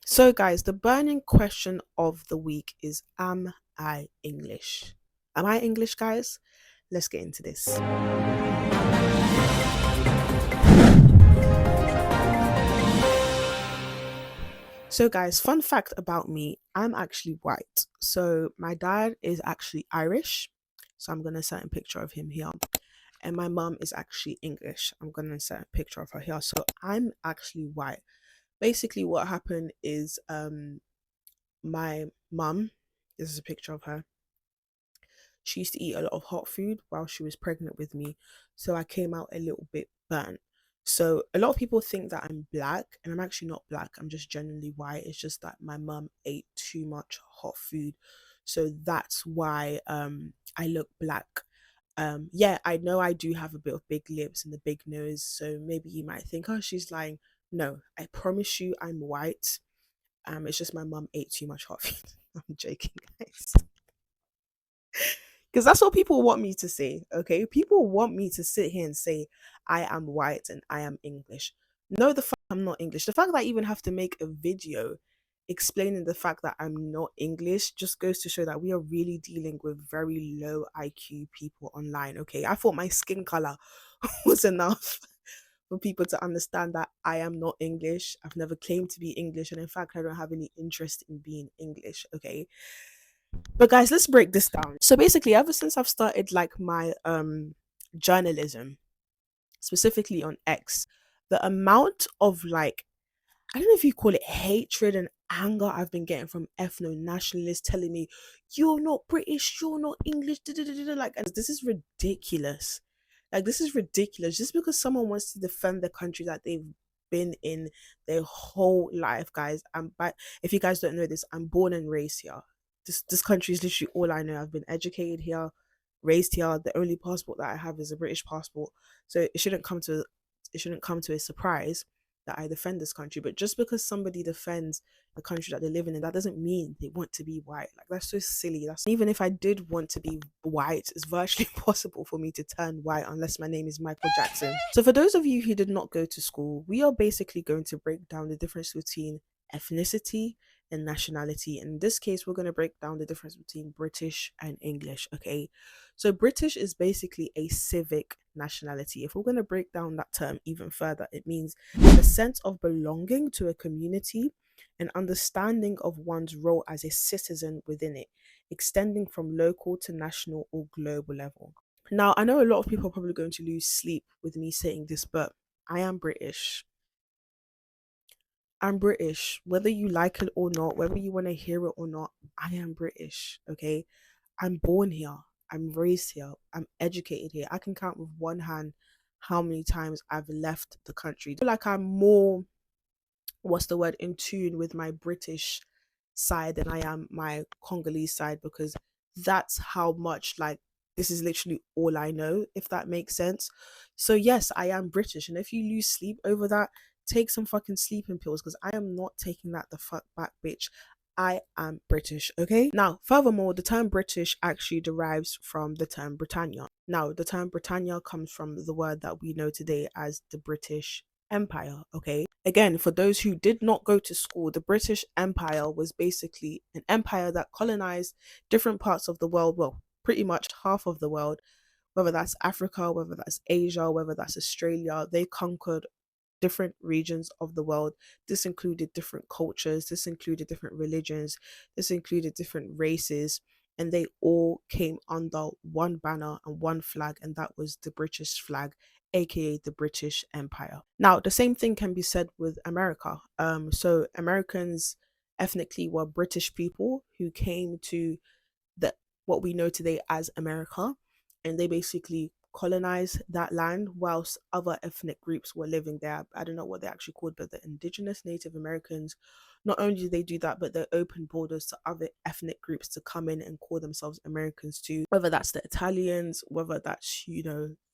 So, guys, the burning question of the week is: Am I English? Am I English, guys? Let's get into this. So, guys, fun fact about me: I'm actually white. So, my dad is actually Irish. So, I'm going to insert a picture of him here. And my mum is actually English. I'm going to insert a picture of her here. So, I'm actually white. Basically, what happened is my mum, this is a picture of her. She used to eat a lot of hot food while she was pregnant with me, so I came out a little bit burnt. So a lot of people think that I'm black, and I'm actually not black. I'm just generally white. It's just that my mum ate too much hot food, so that's why I look black. Yeah, I know I do have a bit of big lips and a big nose, so maybe you might think, oh, she's lying. No, I promise you, I'm white. It's just my mum ate too much hot food. I'm joking, guys. Because that's what people want me to say. Okay, people want me to sit here and say I am white and I am English. No, the fact I'm not English, the fact that I even have to make a video explaining the fact that I'm not English just goes to show that we are really dealing with very low IQ people online. Okay, I thought my skin color was enough for people to understand that I am not English. I've never claimed to be English, and in fact I don't have any interest in being English. Okay, but guys, let's break this down. So basically, ever since I've started like my journalism, specifically on X, the amount of like, I don't know if you call it hatred and anger I've been getting from ethno nationalists telling me you're not British, you're not English, da, da, da, da, da," like, and this is ridiculous. Like, this is ridiculous. Just because someone wants to defend the country that they've been in their whole life, guys. But if you guys don't know this, I'm born and raised here. This country is literally all I know. I've been educated here, raised here. The only passport that I have is a British passport. So it shouldn't come to a surprise that I defend this country. But just because somebody defends the country that they're living in, that doesn't mean they want to be white. Like, that's so silly. That's Even if I did want to be white, it's virtually impossible for me to turn white unless my name is Michael Jackson. So for those of you who did not go to school, we are basically going to break down the difference between ethnicity and nationality. In this case, we're going to break down the difference between British and English. Okay, so British is basically a civic nationality. If we're going to break down that term even further, it means the sense of belonging to a community and understanding of one's role as a citizen within it, extending from local to national or global level. Now, I know a lot of people are probably going to lose sleep with me saying this, but I am British. I'm British. Whether you like it or not, whether you want to hear it or not, I am British. Okay. I'm born here. I'm raised here. I'm educated here. I can count with one hand how many times I've left the country. I feel like I'm more, what's the word, in tune with my British side than I am my Congolese side, because that's how much, like, this is literally all I know, if that makes sense. So yes, I am British, and if you lose sleep over that, take some fucking sleeping pills, because I am not taking that the fuck back, bitch. I am British, okay? Now, furthermore, the term British actually derives from the term Britannia. Now, the term Britannia comes from the word that we know today as the British Empire, okay? Again, for those who did not go to school, the British Empire was basically an empire that colonized different parts of the world, well, pretty much half of the world, whether that's Africa, whether that's Asia, whether that's Australia. They conquered different regions of the world. This included different cultures, this included different religions, this included different races, and they all came under one banner and one flag, and that was the British flag, aka the British Empire. Now, the same thing can be said with America. So Americans ethnically were British people who came to the what we know today as America, and they basically colonized that land whilst other ethnic groups were living there. I don't know what they're actually called, but the indigenous Native Americans, not only did they do that, but they opened borders to other ethnic groups to come in and call themselves Americans too, whether that's the Italians, whether that's,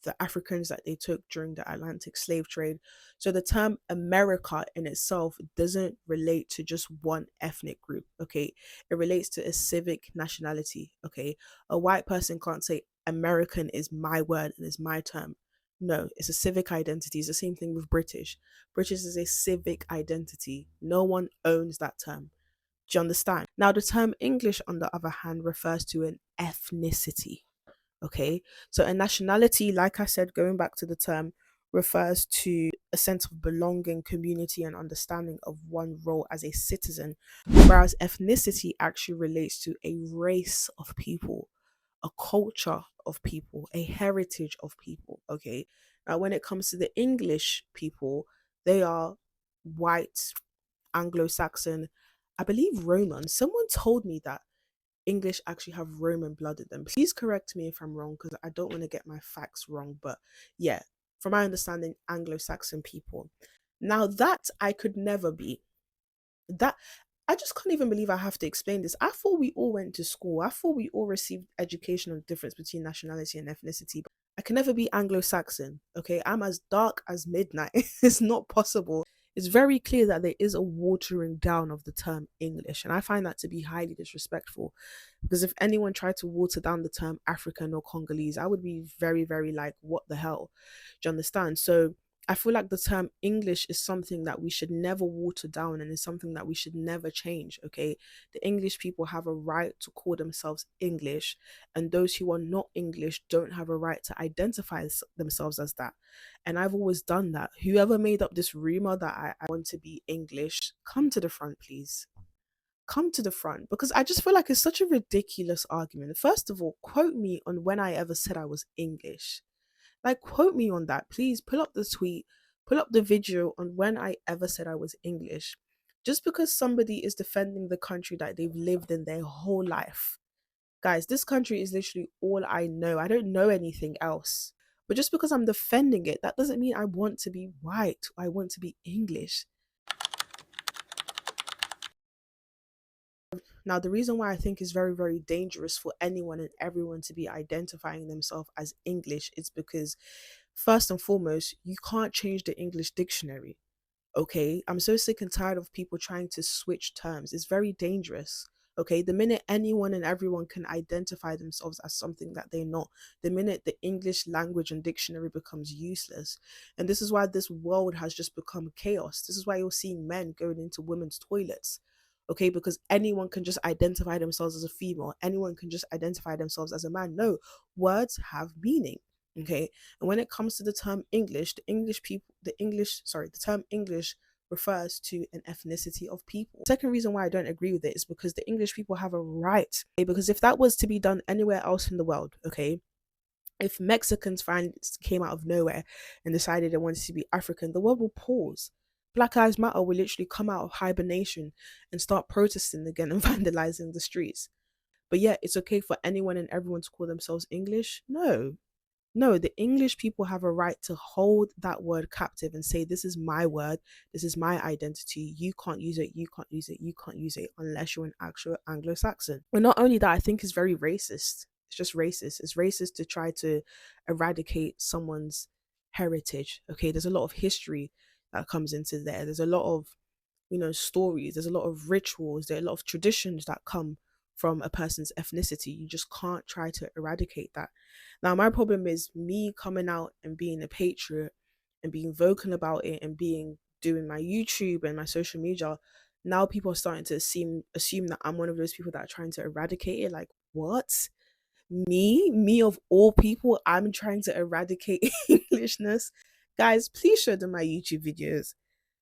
the Africans that they took during the Atlantic slave trade. So the term America in itself doesn't relate to just one ethnic group, okay? It relates to a civic nationality, okay? A white person can't say American is my word and is my term. No, it's a civic identity. It's the same thing with British. British is a civic identity. No one owns that term. Do you understand? Now, the term English, on the other hand, refers to an ethnicity. Okay, so a nationality, like I said, going back to the term, refers to a sense of belonging, community, and understanding of one role as a citizen, whereas ethnicity actually relates to a race of people, a culture of people, a heritage of people. Okay, now when it comes to the English people, they are white, Anglo-Saxon, I believe Roman. Someone told me that English actually have Roman blood in them. Please correct me if I'm wrong, because I don't want to get my facts wrong. But yeah, from my understanding, Anglo-Saxon people. Now that I could never be, that I just can't even believe I have to explain this. I thought we all went to school. I thought we all received education on the difference between nationality and ethnicity. I can never be Anglo-Saxon. Okay, I'm as dark as midnight. It's not possible. It's very clear that there is a watering down of the term English, and I find that to be highly disrespectful. Because if anyone tried to water down the term African or Congolese, I would be very, very like, what the hell? Do you understand? So I feel like the term English is something that we should never water down, and is something that we should never change. Okay, the English people have a right to call themselves English, and those who are not English don't have a right to identify themselves as that. And I've always done that. Whoever made up this rumor that I want to be English, come to the front, please. Come to the front, because I just feel like it's such a ridiculous argument. First of all, quote me on when I ever said I was English. Like, quote me on that. Please pull up the tweet, pull up the video on when I ever said I was English. Just because somebody is defending the country that they've lived in their whole life. Guys, this country is literally all I know. I don't know anything else. But just because I'm defending it, that doesn't mean I want to be white. I want to be English. Now, the reason why I think it's very, very dangerous for anyone and everyone to be identifying themselves as English is because, first and foremost, you can't change the English dictionary. Okay, I'm so sick and tired of people trying to switch terms. It's very dangerous. Okay, the minute anyone and everyone can identify themselves as something that they're not, the minute the English language and dictionary becomes useless. And this is why this world has just become chaos. This is why you're seeing men going into women's toilets. Okay, because anyone can just identify themselves as a female, anyone can just identify themselves as a man. No, words have meaning. Okay, and when it comes to the term English, the term English refers to an ethnicity of people. Second reason why I don't agree with it is because the English people have a right. Okay? Because if that was to be done anywhere else in the world, okay, if Mexicans finally came out of nowhere and decided they wanted to be African, the world will pause. Black Lives Matter will literally come out of hibernation and start protesting again and vandalizing the streets. But yet, it's okay for anyone and everyone to call themselves English? No, no, the English people have a right to hold that word captive and say, this is my word, this is my identity. You can't use it, you can't use it, you can't use it unless you're an actual Anglo Saxon. And not only that, I think it's very racist. It's just racist. It's racist to try to eradicate someone's heritage. Okay, there's a lot of history that comes into there. There's a lot of, stories, there's a lot of rituals, there are a lot of traditions that come from a person's ethnicity. You just can't try to eradicate that. Now, my problem is me coming out and being a patriot and being vocal about it and doing my YouTube and my social media. Now people are starting to assume that I'm one of those people that are trying to eradicate it. Like, what? Me of all people, I'm trying to eradicate Englishness. Guys, please show them my YouTube videos.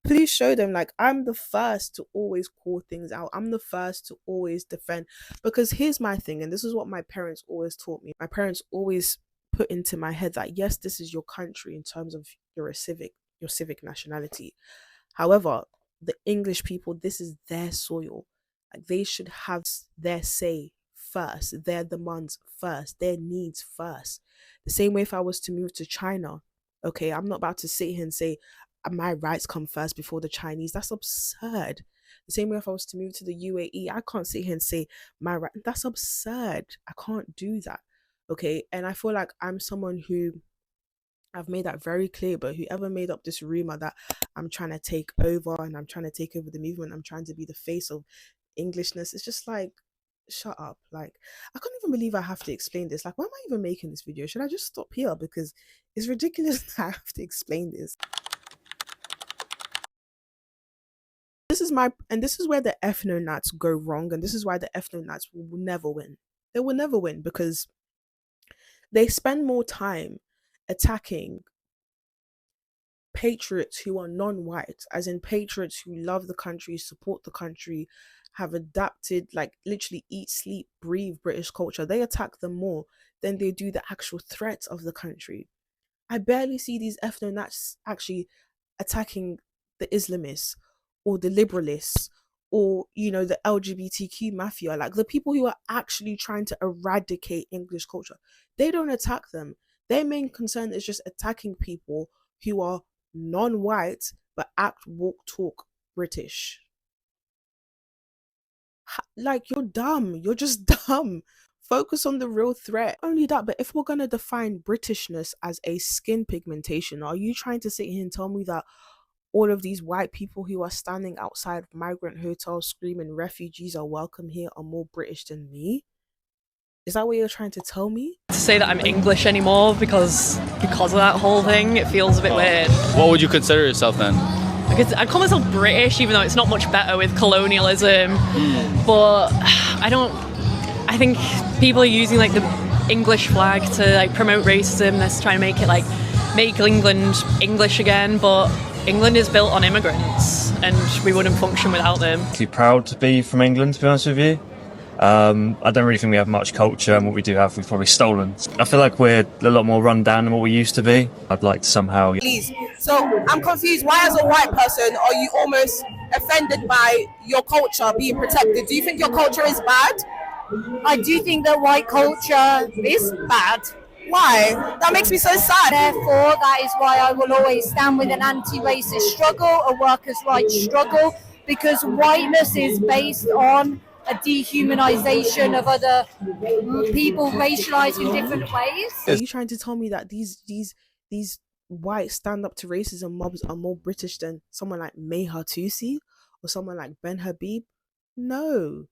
Please show them, like, I'm the first to always call things out. I'm the first to always defend. Because here's my thing, and this is what my parents always taught me. My parents always put into my head that yes, this is your country in terms of your civic nationality. However, the English people, this is their soil. Like, they should have their say first, their demands first, their needs first. The same way if I was to move to China, okay, I'm not about to sit here and say my rights come first before the Chinese. That's absurd. The same way if I was to move to the UAE, I can't sit here and say my right. That's absurd. I can't do that. Okay. And I feel like I'm someone who, I've made that very clear, but whoever made up this rumor that I'm trying to take over and I'm trying to take over the movement, I'm trying to be the face of Englishness, it's just like, shut up. Like, I can't even believe I have to explain this. Like, why am I even making this video? Should I just stop here? Because it's ridiculous that I have to explain this. This is where the ethno-nats go wrong, and this is why the ethno-nats will never win. They will never win because they spend more time attacking patriots who are non-white, as in patriots who love the country, support the country, have adapted, like literally eat, sleep, breathe British culture. They attack them more than they do the actual threat of the country. I barely see these ethno-nats actually attacking the Islamists or the liberalists or, you know, the LGBTQ mafia, like the people who are actually trying to eradicate English culture. They don't attack them. Their main concern is just attacking people who are non-white but act, walk, talk British. Like, you're dumb. You're just dumb. Focus on the real threat. Not only that, but if we're gonna define Britishness as a skin pigmentation, are you trying to sit here and tell me that all of these white people who are standing outside migrant hotels screaming refugees are welcome here are more British than me? Is that what you're trying to tell me? To say that I'm English anymore because of that whole thing, it feels a bit weird. What would you consider yourself then? I'd call myself British, even though it's not much better with colonialism. But I think people are using like the English flag to like promote racism. They're trying to make it like make England English again, but England is built on immigrants, and we wouldn't function without them. Too proud to be from England, to be honest with you. I don't really think we have much culture, and what we do have, we've probably stolen. I feel like we're a lot more run down than what we used to be. I'd like to somehow... Please. So I'm confused. Why, as a white person, are you almost offended by your culture being protected? Do you think your culture is bad? I do think that white culture is bad. Why? That makes me so sad. Therefore, that is why I will always stand with an anti-racist struggle, a workers' rights struggle, because whiteness is based on a dehumanization of other people, racialized in different ways. Are you trying to tell me that these white stand up to racism mobs are more British than someone like May Hattusi or someone like Ben Habib? No.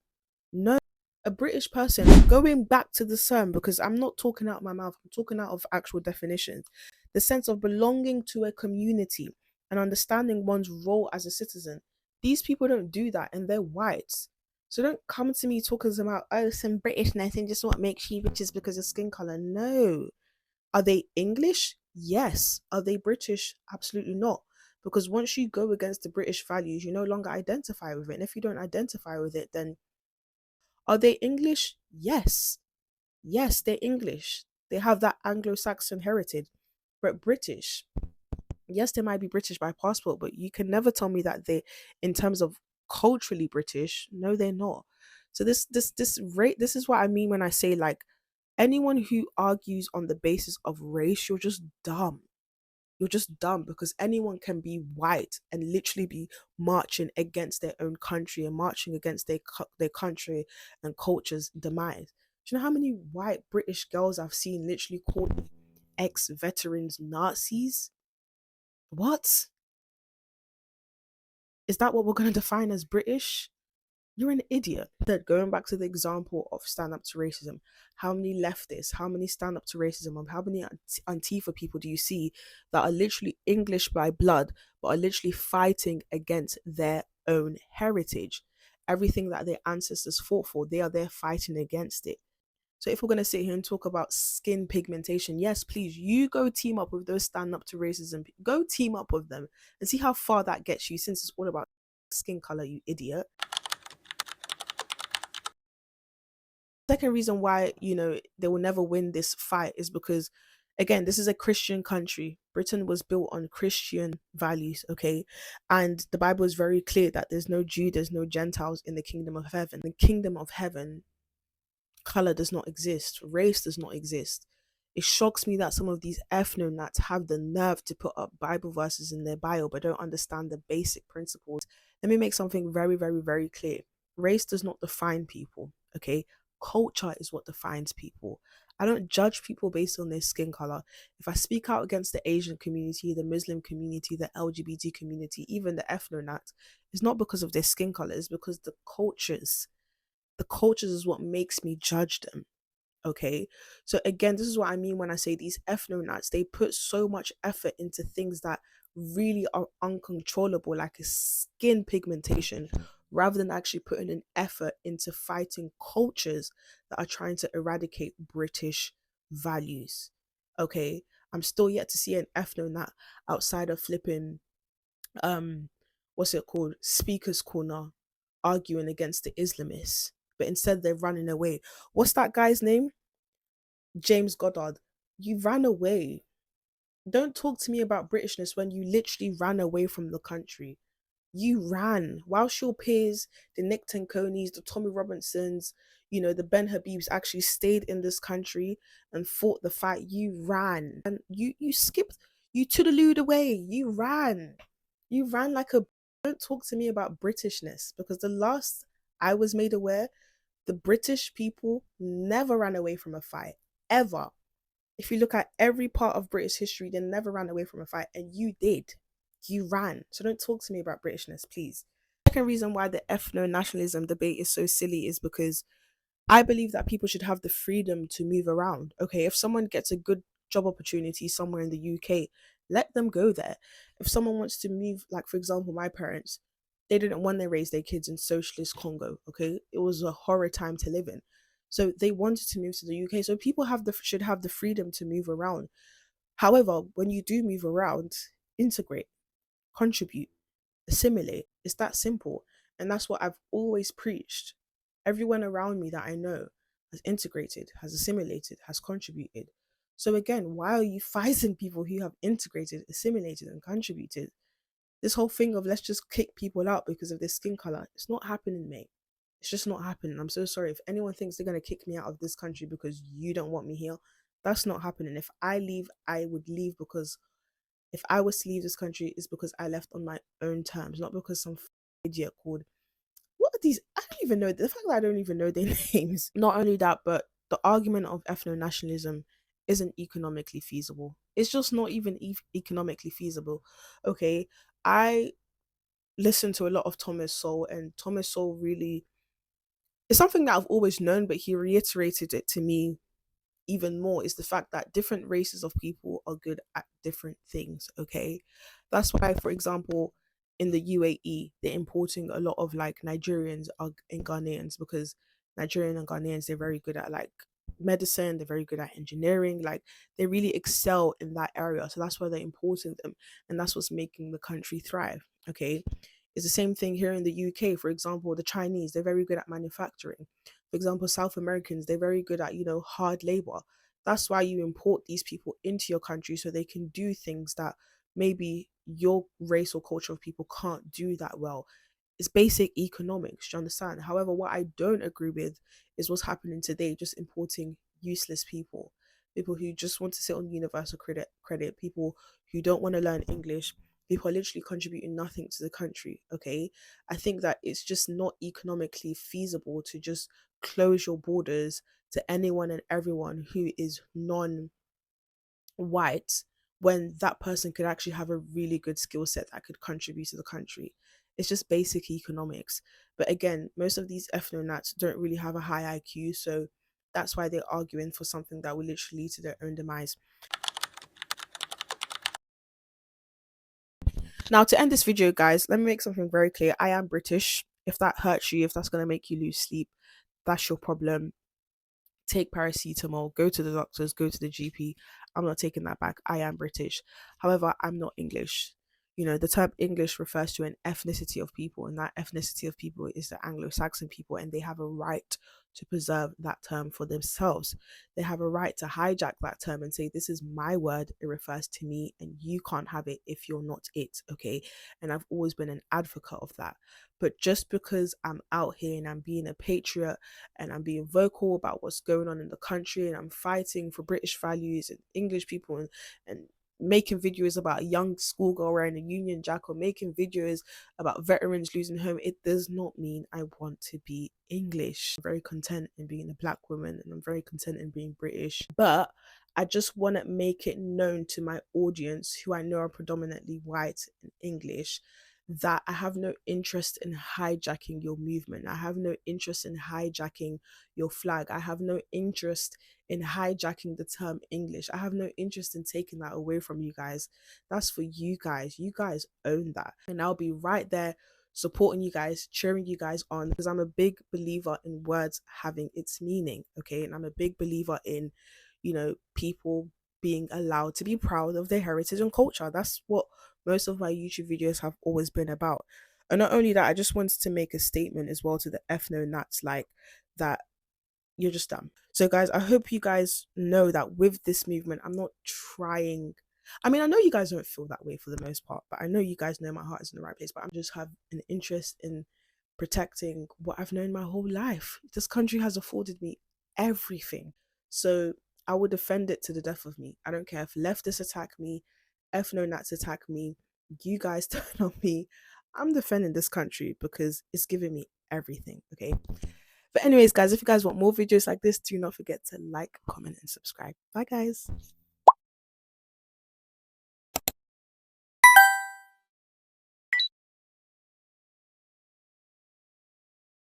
A British person, going back to the term, because I'm not talking out of my mouth, I'm talking out of actual definitions, the sense of belonging to a community and understanding one's role as a citizen. These people don't do that, and they're whites. So don't come to me talking about, oh, some Britishness and just what makes you British because of skin color. No. Are they English? Yes. Are they British? Absolutely not. Because once you go against the British values, you no longer identify with it. And if you don't identify with it, then are they English? Yes. Yes, they're English. They have that Anglo-Saxon heritage. But British, yes, they might be British by passport, but you can never tell me that they, in terms of culturally British, no, they're not. So this is what I mean when I say, like, anyone who argues on the basis of race, you're just dumb. You're just dumb, because anyone can be white and literally be marching against their own country and marching against their country and culture's demise. Do you know how many white British girls I've seen literally called ex-veterans Nazis? What? Is that what we're going to define as British? You're an idiot. That, going back to the example of stand up to racism, how many leftists, how many stand up to racism, how many Antifa people do you see that are literally English by blood, but are literally fighting against their own heritage? Everything that their ancestors fought for, they are there fighting against it. So if we're going to sit here and talk about skin pigmentation, yes, please, you go team up with those stand up to racism. Go team up with them and see how far that gets you, since it's all about skin color, you idiot. Second reason why, you know, they will never win this fight is because, again, this is a Christian country. Britain was built on Christian values, okay? And the Bible is very clear that there's no Jew, there's no Gentiles in the kingdom of heaven. The kingdom of heaven, color does not exist, race does not exist. It shocks me that some of these ethno-nats have the nerve to put up Bible verses in their bio but don't understand the basic principles. Let me make something very, very, very clear. Race does not define people, okay? Culture is what defines people. I don't judge people based on their skin color. If I speak out against the Asian community, the Muslim community, the LGBT community, even the ethno-nats, it's not because of their skin color, it's because the The cultures is what makes me judge them. Okay, so again, this is what I mean when I say these ethno-nats, they put so much effort into things that really are uncontrollable, like a skin pigmentation, rather than actually putting an effort into fighting cultures that are trying to eradicate British values. Okay, I'm still yet to see an ethno-nat outside of flipping what's it called, speakers corner, arguing against the Islamists, but instead they're running away. What's that guy's name? James Goddard. You ran away. Don't talk to me about Britishness when you literally ran away from the country. You ran. Whilst your peers, the Nick Tanconis, the Tommy Robinsons, the Ben Habibs actually stayed in this country and fought the fight, you ran. And you skipped, you toodalooed away. You ran. You ran like a. Don't talk to me about Britishness, because the last I was made aware, the British people never ran away from a fight, ever. If you look at every part of British history, they never ran away from a fight, and you did. You ran. So don't talk to me about Britishness, please. The second reason why the ethno-nationalism debate is so silly is because I believe that people should have the freedom to move around. Okay, if someone gets a good job opportunity somewhere in the UK, let them go there. If someone wants to move, like for example, my parents, they didn't want to raise their kids in socialist Congo. Okay, it was a horror time to live in, so they wanted to move to the UK. So people should have the freedom to move around. However, when you do move around, integrate, contribute, assimilate. It's that simple. And that's what I've always preached. Everyone around me that I know has integrated, has assimilated, has contributed. So again, why are you fighting people who have integrated, assimilated, and contributed? This whole thing of let's just kick people out because of their skin color, it's not happening, mate. It's just not happening. I'm so sorry. If anyone thinks they're going to kick me out of this country because you don't want me here, that's not happening. If I leave, I would leave because if I was to leave this country, it's because I left on my own terms, not because some idiot called. What are these? I don't even know. The fact that I don't even know their names. Not only that, but the argument of ethno-nationalism isn't economically feasible. It's just not even economically feasible. Okay, I listen to a lot of Thomas Sowell, and Thomas Sowell really, it's something that I've always known, but he reiterated it to me even more, is the fact that different races of people are good at different things. Okay, that's why, for example, in the UAE, they're importing a lot of like Nigerians and Ghanaians, because Nigerian and Ghanaians, they're very good at like medicine, they're very good at engineering, like they really excel in that area. So that's why they're importing them, and that's what's making the country thrive. Okay, it's the same thing here in the UK. For example, the Chinese, they're very good at manufacturing. For example, South Americans, they're very good at, hard labor. That's why you import these people into your country, so they can do things that maybe your race or culture of people can't do that well. It's basic economics, do you understand? However, what I don't agree with is what's happening today, just importing useless people who just want to sit on universal credit, people who don't want to learn English, people are literally contributing nothing to the country. Okay, I think that it's just not economically feasible to just close your borders to anyone and everyone who is non-white, when that person could actually have a really good skill set that could contribute to the country. It's just basic economics. But again, most of these ethno-nats don't really have a high IQ, so that's why they're arguing for something that will literally lead to their own demise. Now, to end this video, guys, let me make something very clear. I am British. If that hurts you, if that's going to make you lose sleep, that's your problem. Take paracetamol, go to the doctors, go to the GP. I'm not taking that back. I am British. However, I'm not English. The term English refers to an ethnicity of people, and that ethnicity of people is the Anglo-Saxon people, and they have a right to preserve that term for themselves. They have a right to hijack that term and say, this is my word, it refers to me, and you can't have it if you're not it. Okay, and I've always been an advocate of that. But just because I'm out here and I'm being a patriot and I'm being vocal about what's going on in the country, and I'm fighting for British values and English people, and making videos about a young schoolgirl wearing a Union Jack, or making videos about veterans losing home, it does not mean I want to be English. I'm very content in being a black woman, and I'm very content in being British. But I just want to make it known to my audience, who I know are predominantly white and English, that I have no interest in hijacking your movement. I have no interest in hijacking your flag. I have no interest in hijacking the term English. I have no interest in taking that away from you guys. That's for you guys. You guys own that. And I'll be right there supporting you guys, cheering you guys on, because I'm a big believer in words having its meaning, okay? And I'm a big believer in, people being allowed to be proud of their heritage and culture. That's what most of my YouTube videos have always been about. And not only that, I just wanted to make a statement as well to the ethno nuts, like that you're just dumb. So guys, I hope you guys know that with this movement, I'm not trying. I mean, I know you guys don't feel that way for the most part, but I know you guys know my heart is in the right place. But I'm just have an interest in protecting what I've known my whole life. This country has afforded me everything. So I will defend it to the death of me. I don't care if leftists attack me, ethno-nats attack me, you guys turn on me. I'm defending this country because it's giving me everything, okay? But anyways, guys, if you guys want more videos like this, do not forget to like, comment, and subscribe. Bye, guys.